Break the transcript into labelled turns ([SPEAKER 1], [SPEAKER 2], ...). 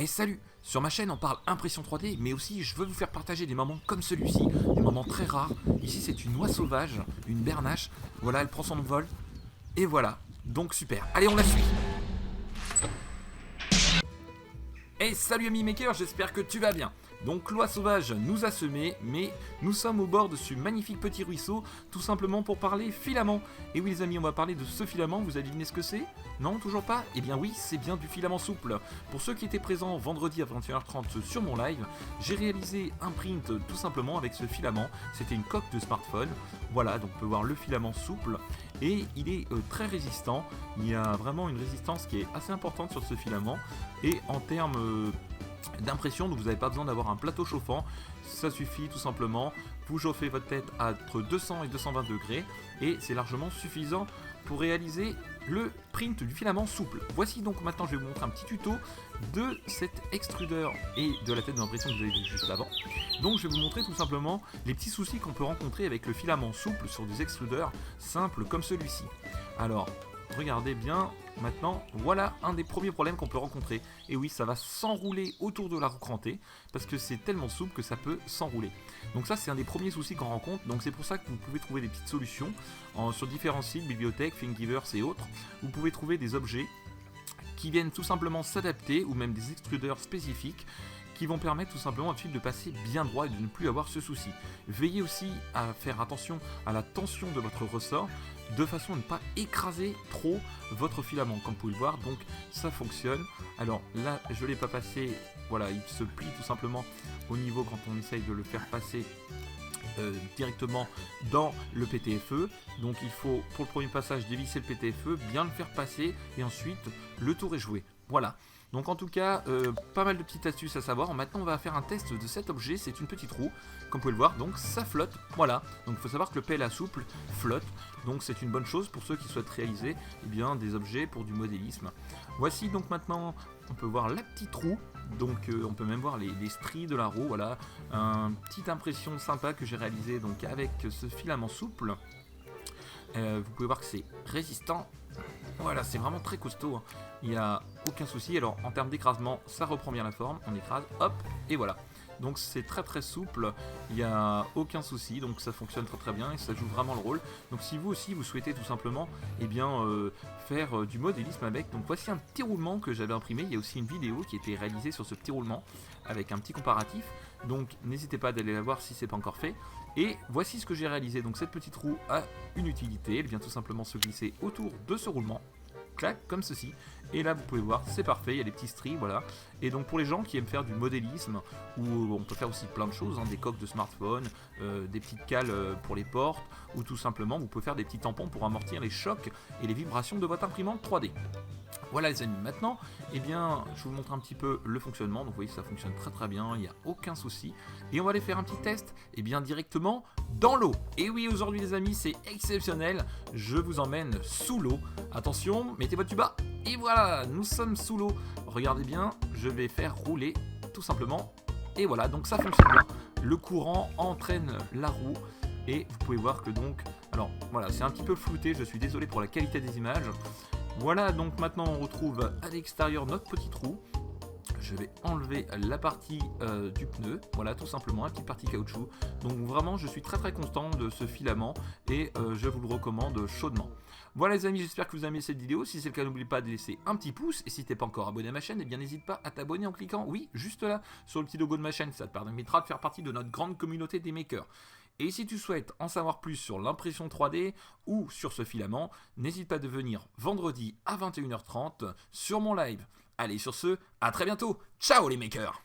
[SPEAKER 1] Et salut! Sur ma chaîne on parle impression 3D, mais aussi je veux vous faire partager des moments comme celui-ci, des moments très rares. Ici c'est une oie sauvage, une bernache, voilà elle prend son envol, et voilà, donc super. Allez on la suit! Et salut ami maker, j'espère que tu vas bien. Donc l'oie sauvage nous a semé, mais nous sommes au bord de ce magnifique petit ruisseau, tout simplement pour parler filament. Et oui les amis, on va parler de ce filament, vous avez deviné ce que c'est? Non, toujours pas? Eh bien oui, c'est bien du filament souple. Pour ceux qui étaient présents vendredi à 21h30 sur mon live, j'ai réalisé un print tout simplement avec ce filament. C'était une coque de smartphone. Voilà, donc on peut voir le filament souple. Et il est très résistant. Il y a vraiment une résistance qui est assez importante sur ce filament. Et en termes d'impression, donc vous n'avez pas besoin d'avoir un plateau chauffant, ça suffit tout simplement, vous chauffez votre tête à entre 200 et 220 degrés et c'est largement suffisant pour réaliser le print du filament souple. Voici donc maintenant, je vais vous montrer un petit tuto de cet extrudeur et de la tête d'impression que vous avez vu juste avant. Donc je vais vous montrer tout simplement les petits soucis qu'on peut rencontrer avec le filament souple sur des extrudeurs simples comme celui-ci. Alors regardez bien, maintenant, voilà un des premiers problèmes qu'on peut rencontrer. Et oui, ça va s'enrouler autour de la roue crantée, parce que c'est tellement souple que ça peut s'enrouler. Donc ça, c'est un des premiers soucis qu'on rencontre. Donc c'est pour ça que vous pouvez trouver des petites solutions sur différents sites, bibliothèques, Thingiverse et autres. Vous pouvez trouver des objets qui viennent tout simplement s'adapter, ou même des extrudeurs spécifiques, qui vont permettre tout simplement au fil de passer bien droit et de ne plus avoir ce souci. Veillez aussi à faire attention à la tension de votre ressort, de façon à ne pas écraser trop votre filament, comme vous pouvez le voir, donc ça fonctionne. Alors là, je ne l'ai pas passé, voilà, il se plie tout simplement au niveau quand on essaye de le faire passer directement dans le PTFE. Donc il faut, pour le premier passage, dévisser le PTFE, bien le faire passer, et ensuite le tour est joué. Voilà. Donc en tout cas, pas mal de petites astuces à savoir. Maintenant on va faire un test de cet objet, c'est une petite roue, comme vous pouvez le voir, donc ça flotte, voilà. Donc il faut savoir que le PLA souple flotte, donc c'est une bonne chose pour ceux qui souhaitent réaliser bien, des objets pour du modélisme. Voici donc maintenant, on peut voir la petite roue, donc on peut même voir les stries de la roue, voilà. Une petite impression sympa que j'ai réalisée donc, avec ce filament souple. Vous pouvez voir que c'est résistant. Voilà, c'est vraiment très costaud, hein. Il n'y a aucun souci. Alors en termes d'écrasement, ça reprend bien la forme, on écrase, hop, et voilà. Donc c'est très très souple, il n'y a aucun souci, donc ça fonctionne très très bien et ça joue vraiment le rôle. Donc si vous aussi vous souhaitez tout simplement faire du modélisme avec, donc voici un petit roulement que j'avais imprimé. Il y a aussi une vidéo qui a été réalisée sur ce petit roulement avec un petit comparatif, donc n'hésitez pas d'aller la voir si ce n'est pas encore fait. Et voici ce que j'ai réalisé. Donc cette petite roue a une utilité, elle vient tout simplement se glisser autour de ce roulement, clac, comme ceci. Et là vous pouvez voir, c'est parfait, il y a des petits stries, voilà. Et donc pour les gens qui aiment faire du modélisme, ou on peut faire aussi plein de choses, hein, des coques de smartphone, des petites cales pour les portes, ou tout simplement vous pouvez faire des petits tampons pour amortir les chocs et les vibrations de votre imprimante 3D. Voilà les amis, maintenant, eh bien, je vous montre un petit peu le fonctionnement. Donc vous voyez, ça fonctionne très très bien, il n'y a aucun souci. Et on va aller faire un petit test, eh bien, directement dans l'eau. Et oui, aujourd'hui les amis, c'est exceptionnel. Je vous emmène sous l'eau. Attention, mettez votre tuba. Et voilà, nous sommes sous l'eau. Regardez bien, je vais faire rouler tout simplement. Et voilà, donc ça fonctionne bien. Le courant entraîne la roue. Et vous pouvez voir que donc, alors voilà, c'est un petit peu flouté, je suis désolé pour la qualité des images. Voilà, donc maintenant on retrouve à l'extérieur notre petit trou. Je vais enlever la partie du pneu, voilà, tout simplement, la petite partie caoutchouc. Donc vraiment, je suis très très content de ce filament et je vous le recommande chaudement. Voilà les amis, j'espère que vous avez aimé cette vidéo. Si c'est le cas, n'oubliez pas de laisser un petit pouce. Et si t'es pas encore abonné à ma chaîne, eh bien n'hésite pas à t'abonner en cliquant, oui, juste là, sur le petit logo de ma chaîne. Ça te permettra de faire partie de notre grande communauté des makers. Et si tu souhaites en savoir plus sur l'impression 3D ou sur ce filament, n'hésite pas de venir vendredi à 21h30 sur mon live. Allez, sur ce, à très bientôt. Ciao les makers!